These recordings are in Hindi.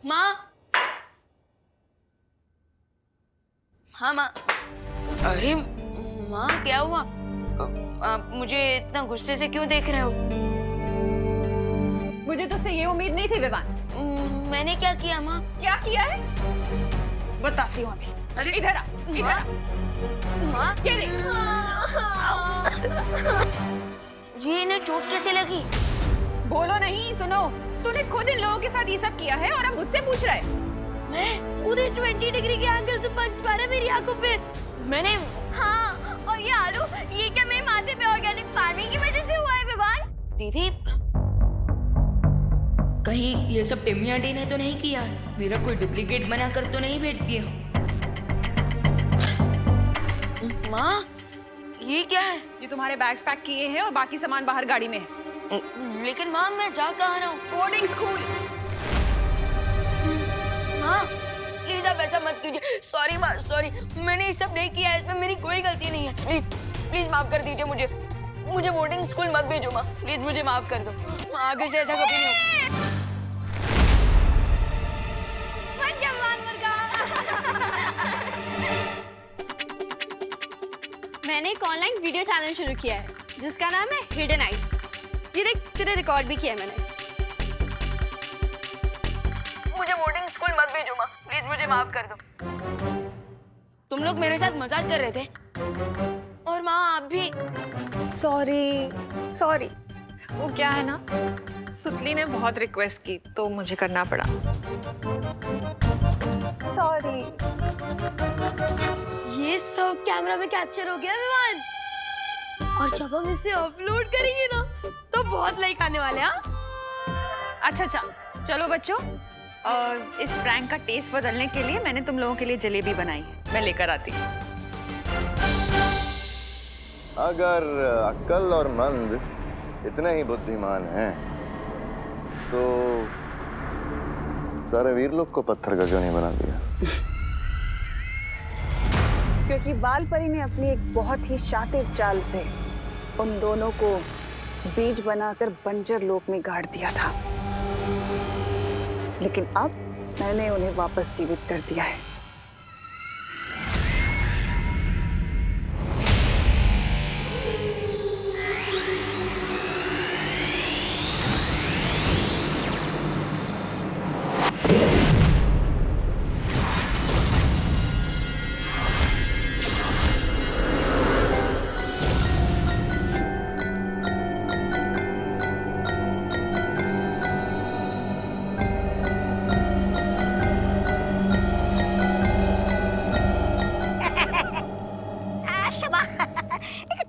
माँ। हाँ माँ। अरे माँ क्या हुआ? आप मुझे इतना गुस्से से क्यों देख रहे हो? मुझे तुझसे ये उम्मीद नहीं थी विवान। मैंने क्या किया माँ? क्या किया है बताती हूँ अभी। अरे इधर आ, इधर आ। माँ ये देख। ये इन्हें चोट कैसे लगी? बोलो नहीं, सुनो। तूने खुद इन लोगों के साथ ये सब किया है और अब मुझसे पूछ रहा है। मैं पूरे 20 डिग्री के एंगल से पंच मारा मेरी आंखों पे। मैंने। हाँ, और ये आलू, ये क्या मेरे माथे पे ऑर्गेनिक फार्मिंग की वजह से हुआ है विवान? दीदी कहीं ये सब टिम्मी आंटी ने तो नहीं किया? मेरा कोई डुप्लीकेट बनाकर तो नहीं भेज दिया? माँ ये क्या है? ये तुम्हारे बैग्स पैक किए हैं और बाकी सामान बाहर गाड़ी में है। लेकिन माँ मैं जा कहाँ रहा हूँ? Boarding school. माँ प्लीज आप ऐसा मत कीजिए। सॉरी माँ, सॉरी। मैंने ये सब नहीं किया है, इसमें मेरी कोई गलती नहीं है। प्लीज प्लीज माफ कर दीजिए मुझे। मुझे बोर्डिंग स्कूल मत भेजो माँ, प्लीज मुझे माफ कर दो। आगे से ऐसा कभी नहीं हो। मैंने एक ऑनलाइन वीडियो चैनल शुरू किया है जिसका नाम है हिडन आइज। ये देख, तेरे रिकॉर्ड भी किया है मैंने। मुझे बोर्डिंग स्कूल मत भेजो माँ, प्लीज मुझे माफ कर दो। तुम लोग मेरे साथ मजाक कर रहे थे और माँ आप भी। सॉरी सॉरी, वो क्या है ना, सुतली ने बहुत रिक्वेस्ट की तो मुझे करना पड़ा। सॉरी। ये सब कैमरा में कैप्चर हो गया विवान, और जब हम इसे अपलोड करेंगे ना तो बहुत लाइक आने वाले हैं। अच्छा अच्छा, चलो बच्चों, और इस प्रैंक का टेस्ट बदलने के लिए मैंने तुम लोगों के लिए जलेबी बनाई है, मैं लेकर आती हूँ। अगर अक्ल और मंद इतने ही बुद्धिमान हैं तो सारे वीर लोग को पत्थर का क्यों नहीं बना दिया? क्योंकि बाल परी ने अपनी एक बहुत ही शातिर चाल से उन दोनों को बीज बनाकर बंजर लोक में गाड़ दिया था, लेकिन अब मैंने उन्हें वापस जीवित कर दिया है।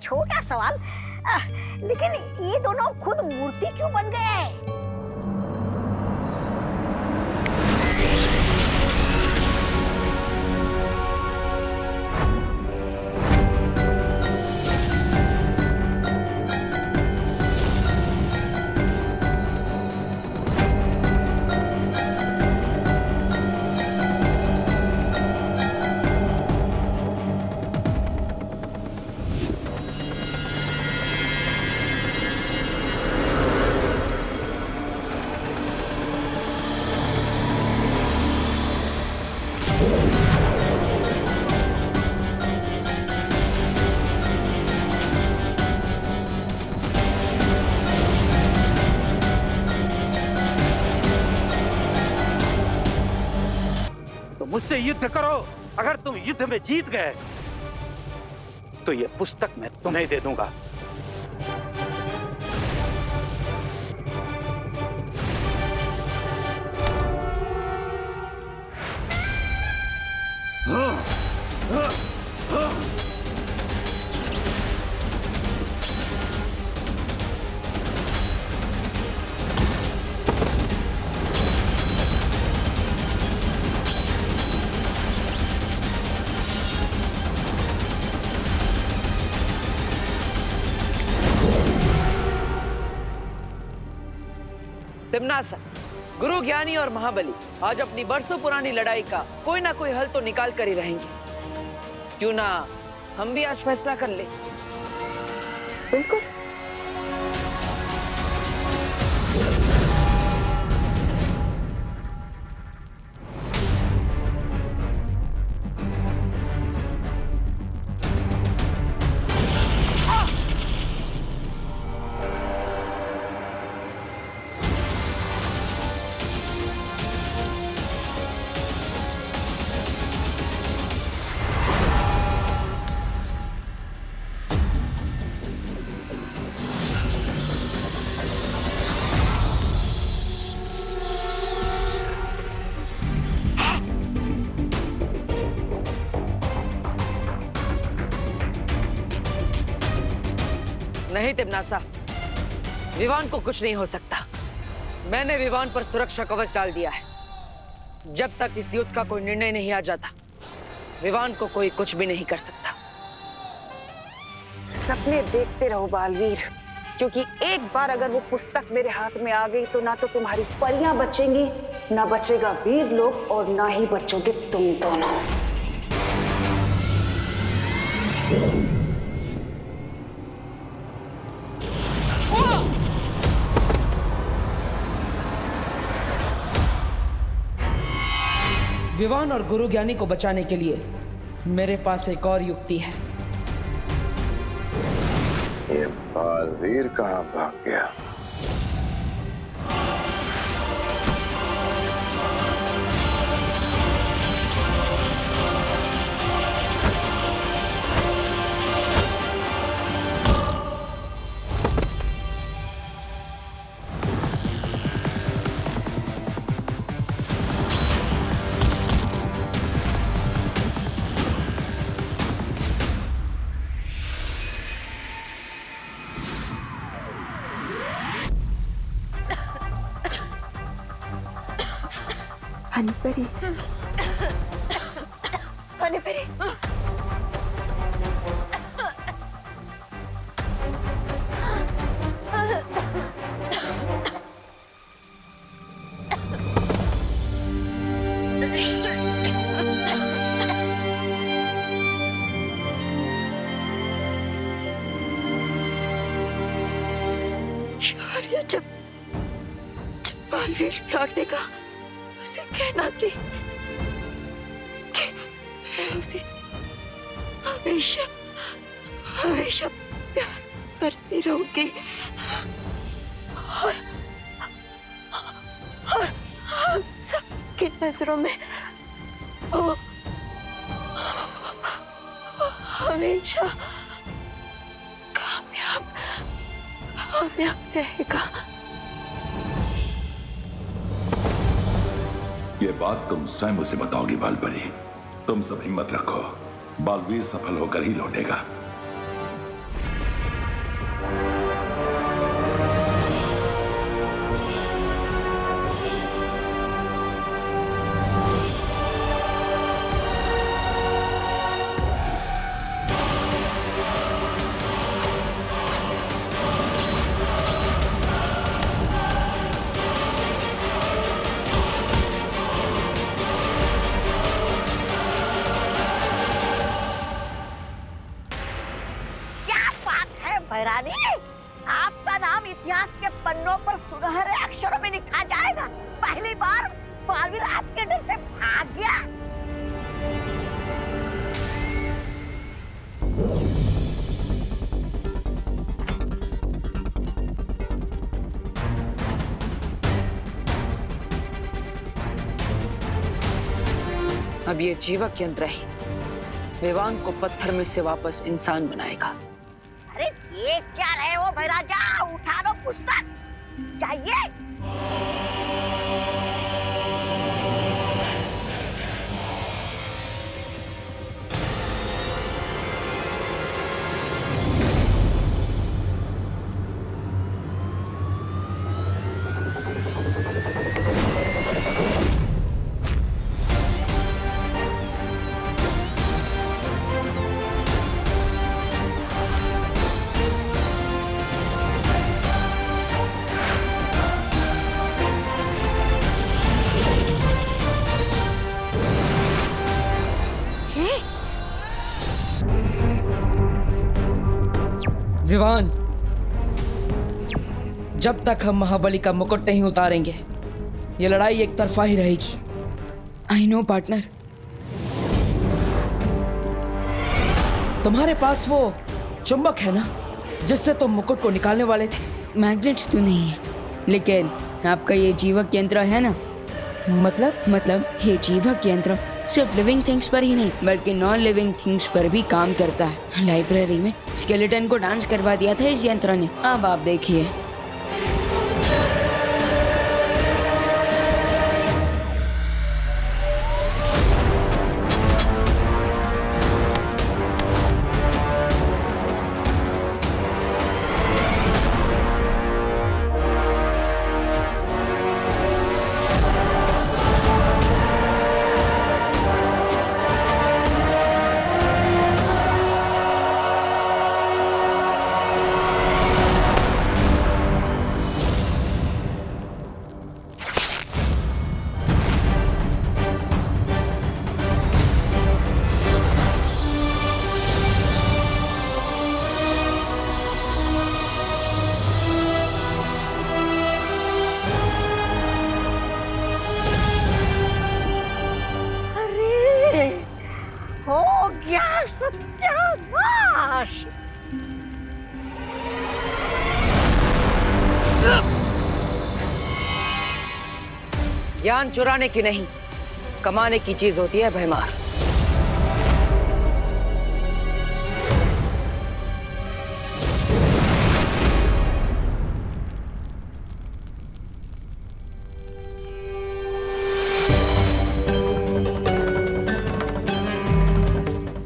छोटा सवाल, लेकिन ये दोनों खुद मूर्ति क्यों बन गए? मुझसे युद्ध करो। अगर तुम युद्ध में जीत गए तो ये पुस्तक मैं तुम्हें दे दूंगा। तिम्नासन, गुरु ज्ञानी और महाबली आज अपनी बरसों पुरानी लड़ाई का कोई ना कोई हल तो निकाल कर ही रहेंगे। क्यों ना हम भी आज फैसला कर ले? बिल्कुल। नहीं तिमनासा, विवान को कुछ नहीं हो सकता। मैंने विवान पर सुरक्षा कवच डाल दिया है। जब तक इस युद्ध का कोई निर्णय नहीं आ जाता, विवान को कोई कुछ भी नहीं कर सकता। सपने देखते रहो बालवीर, क्योंकि एक बार अगर वो पुस्तक मेरे हाथ में आ गई तो ना तो तुम्हारी परियां बचेंगी, ना बचेगा वीर लोग, और ना ही बचोगे तुम दोनों। विवान और गुरु ज्ञानी को बचाने के लिए मेरे पास एक और युक्ति है। ये बालवीर कहाँ भाग गया? हनीपरी, हनीपरी, शौर्य, जब बालवीर लौटेगा उसे कहना कि मैं उसे हमेशा हमेशा प्यार करती रहूंगी, और हम सबकी नजरों में वो हमेशा कामयाब रहेगा। ये बात तुम स्वयं उसे बताओगी बालपरी। तुम सब हिम्मत रखो, बालवीर सफल होकर ही लौटेगा। भैरानी, आपका नाम इतिहास के पन्नों पर सुनहरे अक्षरों में लिखा जाएगा। पहली बार बालवीर आपके डर से भाग गया। अब ये जीवक यंत्र ही विवान को पत्थर में से वापस इंसान बनाएगा। अरे ये क्या रहे हो भैराजा, उठा लो पुस्तक, चाहिए। विवान, जब तक हम महाबली का मुकुट नहीं उतारेंगे ये लड़ाई एक तरफा ही रहेगी। I know partner. तुम्हारे पास वो चुंबक है ना, जिससे तुम मुकुट को निकालने वाले थे? मैग्नेट्स तो नहीं है, लेकिन आपका ये जीवक यंत्र है ना। मतलब ये जीवक यंत्र सिर्फ लिविंग थिंग्स पर ही नहीं बल्कि नॉन लिविंग थिंग्स पर भी काम करता है। लाइब्रेरी में स्केलेटन को डांस करवा दिया था इस यंत्र ने। अब आप देखिए। सत्यानाश। ज्ञान चुराने की नहीं, कमाने की चीज होती है भयमार।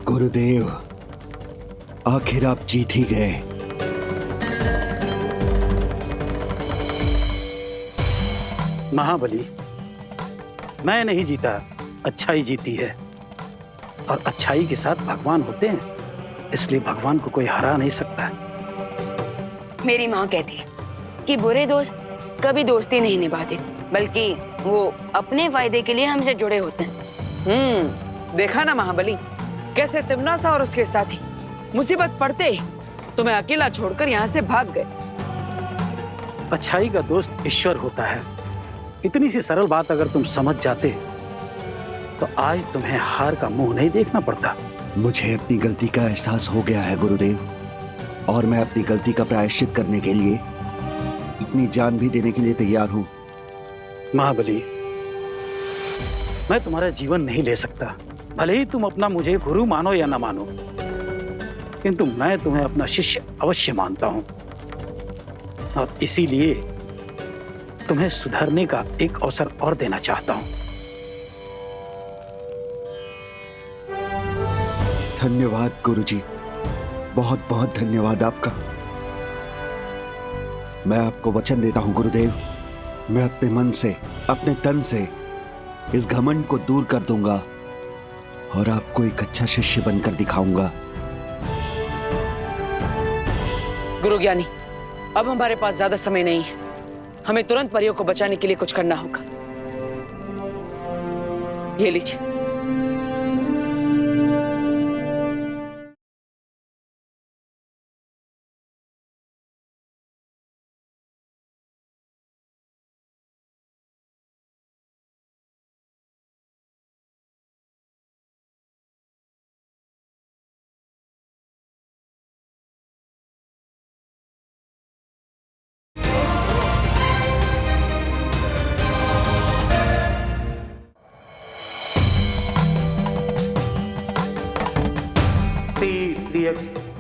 गुरुदेव, आखिर आप जीत ही गए। महाबली, मैं नहीं जीता, अच्छाई जीती है। और अच्छाई के साथ भगवान होते हैं, इसलिए भगवान को कोई हरा नहीं सकता है। मेरी माँ कहती है कि बुरे दोस्त कभी दोस्ती नहीं निभाते, बल्कि वो अपने फायदे के लिए हमसे जुड़े होते हैं। देखा ना महाबली, कैसे तिमनासा और उसके साथी मुसीबत पड़ते ही तुम्हें अकेला छोड़कर यहाँ से भाग गए। अच्छाई का दोस्त ईश्वर होता है। इतनी सी सरल बात अगर तुम समझ जाते तो आज तुम्हें हार का मुंह नहीं देखना पड़ता। मुझे अपनी गलती का एहसास हो गया है गुरुदेव, और मैं अपनी गलती का प्रायश्चित करने के लिए अपनी जान भी देने के लिए तैयार हूं। महाबली, मैं तुम्हारा जीवन नहीं ले सकता, भले ही तुम अपना मुझे गुरु मानो या ना मानो, किंतु मैं तुम्हें अपना शिष्य अवश्य मानता हूं। और इसीलिए तुम्हें सुधरने का एक अवसर और देना चाहता हूं। धन्यवाद गुरुजी, बहुत बहुत धन्यवाद आपका। मैं आपको वचन देता हूं गुरुदेव, मैं अपने मन से, अपने तन से इस घमंड को दूर कर दूंगा और आपको एक अच्छा शिष्य बनकर दिखाऊंगा। गुरु ज्ञानी, अब हमारे पास ज्यादा समय नहीं है, हमें तुरंत परियों को बचाने के लिए कुछ करना होगा। ये लीजिए।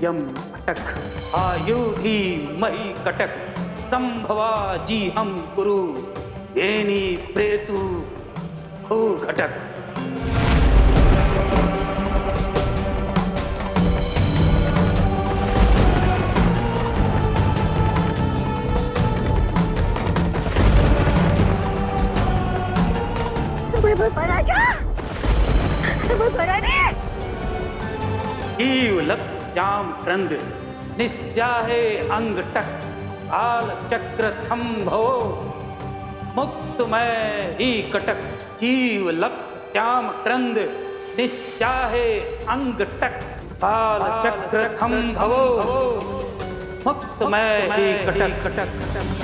यम अटक आयुधि मही कटक संभवा जी हम गुरु येनी प्रेतु हो घटक। श्याम क्रंद निस्याहे अंग टक काल चक्र थम्भो मुक्तमय ही कटक। जीव लक श्याम क्रंद निस्याहे अंग टक काल चक्र थम्भो मुक्तमय ही कटक कटक कटक।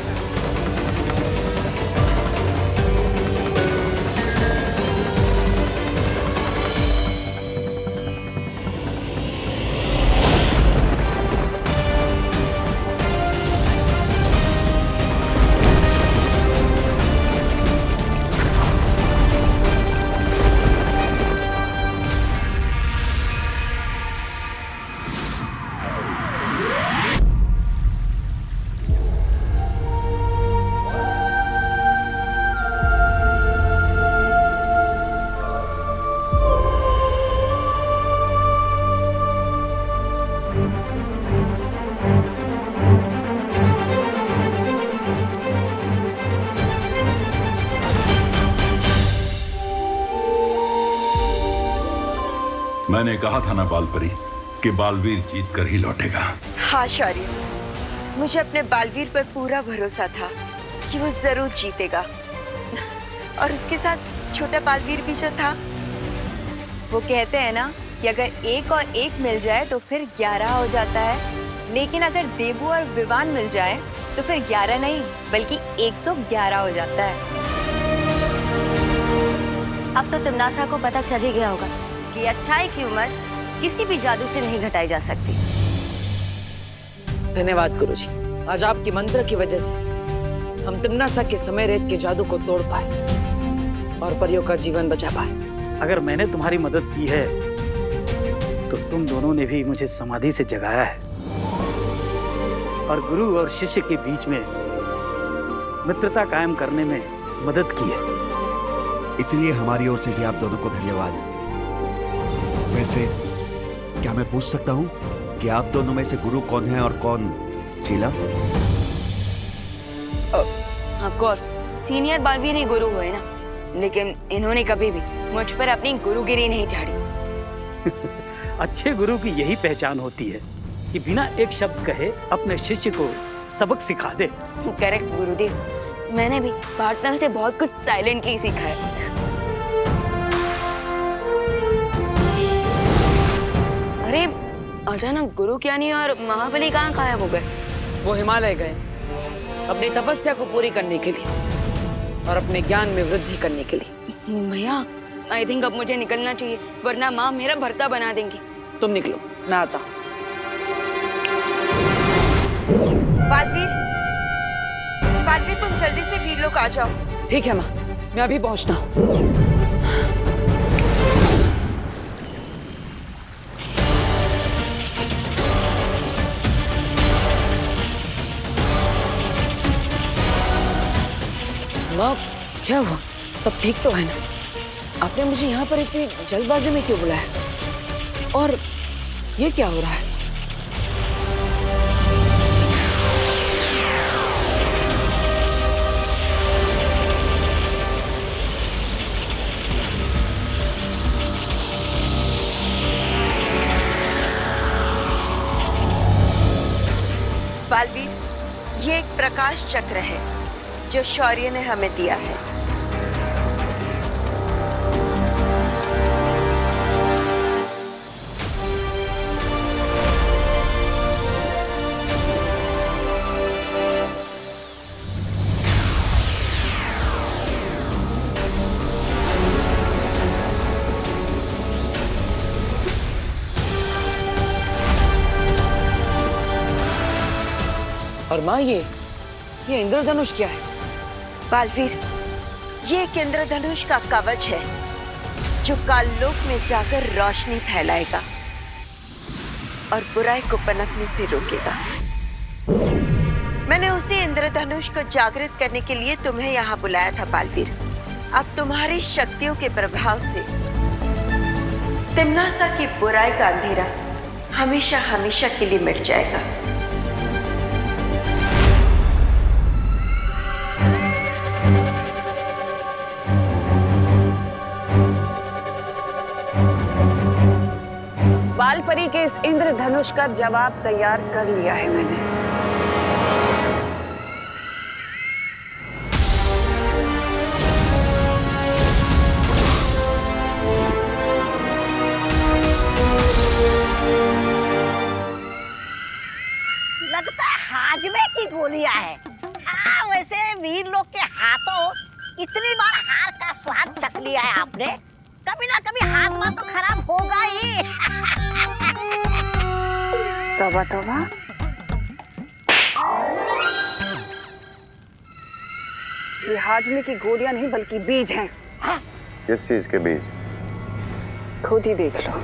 मैंने कहा था ना बालपरी कि बालवीर जीत कर ही लौटेगा। हाँ शौर्य, मुझे अपने बालवीर पर पूरा भरोसा था कि वो जरूर जीतेगा। और उसके साथ छोटा बालवीर भी जो था। वो कहते हैं ना कि अगर एक और एक मिल जाए तो फिर 11 हो जाता है, लेकिन अगर देबू और विवान मिल जाए तो फिर 11 नहीं बल्कि 111 हो जाता है। अब तो तिमनासा को पता चल ही गया होगा कि अच्छाई की उम्र किसी भी जादू से नहीं घटाई जा सकती। धन्यवाद गुरुजी। आज आपकी मंत्र की वजह से हम तिम्नासा के समय रेत के जादू को तोड़ पाए और परियों का जीवन बचा पाए। अगर मैंने तुम्हारी मदद की है तो तुम दोनों ने भी मुझे समाधि से जगाया है और गुरु और शिष्य के बीच में मित्रता कायम करने में मदद की है। इसलिए हमारी ओर से भी आप दोनों को धन्यवाद। वैसे क्या मैं पूछ सकता हूँ कि आप दोनों में से गुरु कौन है और कौन Sheela? Of course senior Baalveer ही गुरु हुए ना, लेकिन इन्होंने कभी भी मुझ पर अपनी गुरुगिरी नहीं झाड़ी। अच्छे गुरु की यही पहचान होती है कि बिना एक शब्द कहे अपने शिष्य को सबक सिखा दे। करेक्ट गुरुदेव, मैंने भी पार्टनर से बहुत कुछ साइलेंटली सीखा है। अरे अचानक गुरु ज्ञानी और महाबली कहाँ गायब हो गए? वो हिमालय गए अपनी तपस्या को पूरी करने के लिए और अपने ज्ञान में वृद्धि करने के लिए। भैया आई थिंक अब मुझे निकलना चाहिए, वरना माँ मेरा भर्ता बना देंगी। तुम निकलो, मैं आता हूँ। बालवीर, बालवीर तुम जल्दी से वीर लोग आ जाओ। ठीक है माँ, मैं अभी पहुँचता हूँ। माँ क्या हुआ? सब ठीक तो है ना? आपने मुझे यहाँ पर इतनी जल्दबाजी में क्यों बुलाया? और ये क्या हो रहा है? बालवीर, ये एक प्रकाश चक्र है जो शौर्य ने हमें दिया है। और माँ ये इंद्रधनुष क्या है? बालवीर, ये एक इंद्रधनुष का कवच है जो काललोक में जाकर रोशनी फैलाएगा और बुराई को पनपने से रोकेगा। मैंने उसी इंद्रधनुष को जागृत करने के लिए तुम्हें यहाँ बुलाया था बालवीर। अब तुम्हारी शक्तियों के प्रभाव से तिम्नासा की बुराई का अंधेरा हमेशा हमेशा के लिए मिट जाएगा। बालपरी के इस इंद्रधनुष का जवाब तैयार कर लिया है मैंने। लगता है हाजमे की गोलियां है। हाँ, वैसे वीर लोग के हाथों इतनी बार हार का स्वाद चख लिया है आपने, कभी ना कभी हाजमा तो खराब होगा ही। तौबा तौबा। ये हाजमे की गोलियां नहीं बल्कि बीज हैं। किस चीज के बीज? खुद ही देख लो।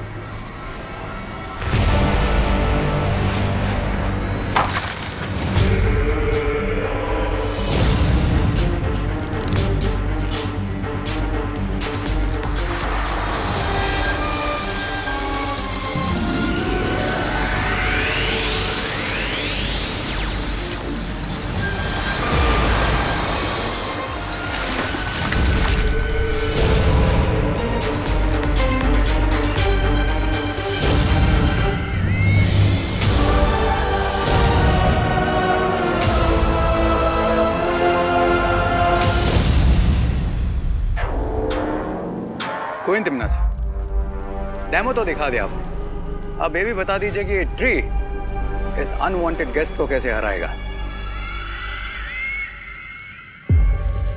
कोई तिम्नासा, डेमो तो दिखा दिया आपने। अब ये भी बता दीजिए कि ट्री इस अनवांटेड गेस्ट को कैसे हराएगा।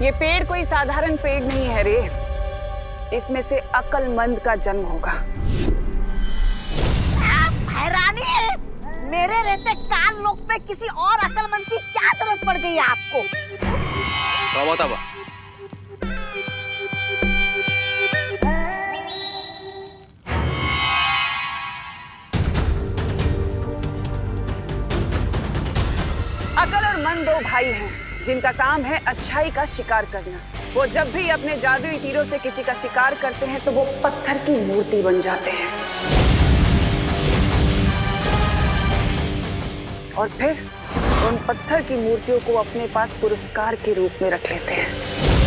ये पेड़ कोई साधारण पेड़ नहीं है रे। इसमें से अक्लमंद का जन्म होगा। रानी, मेरे रहते काल लोक पे किसी और अक्लमंद की क्या जरूरत पड़ गई है आपको? ताबा अकल और मन दो भाई हैं जिनका काम है अच्छाई का शिकार करना। वो जब भी अपने जादुई तीरों से किसी का शिकार करते हैं तो वो पत्थर की मूर्ति बन जाते हैं और फिर उन पत्थर की मूर्तियों को अपने पास पुरस्कार के रूप में रख लेते हैं।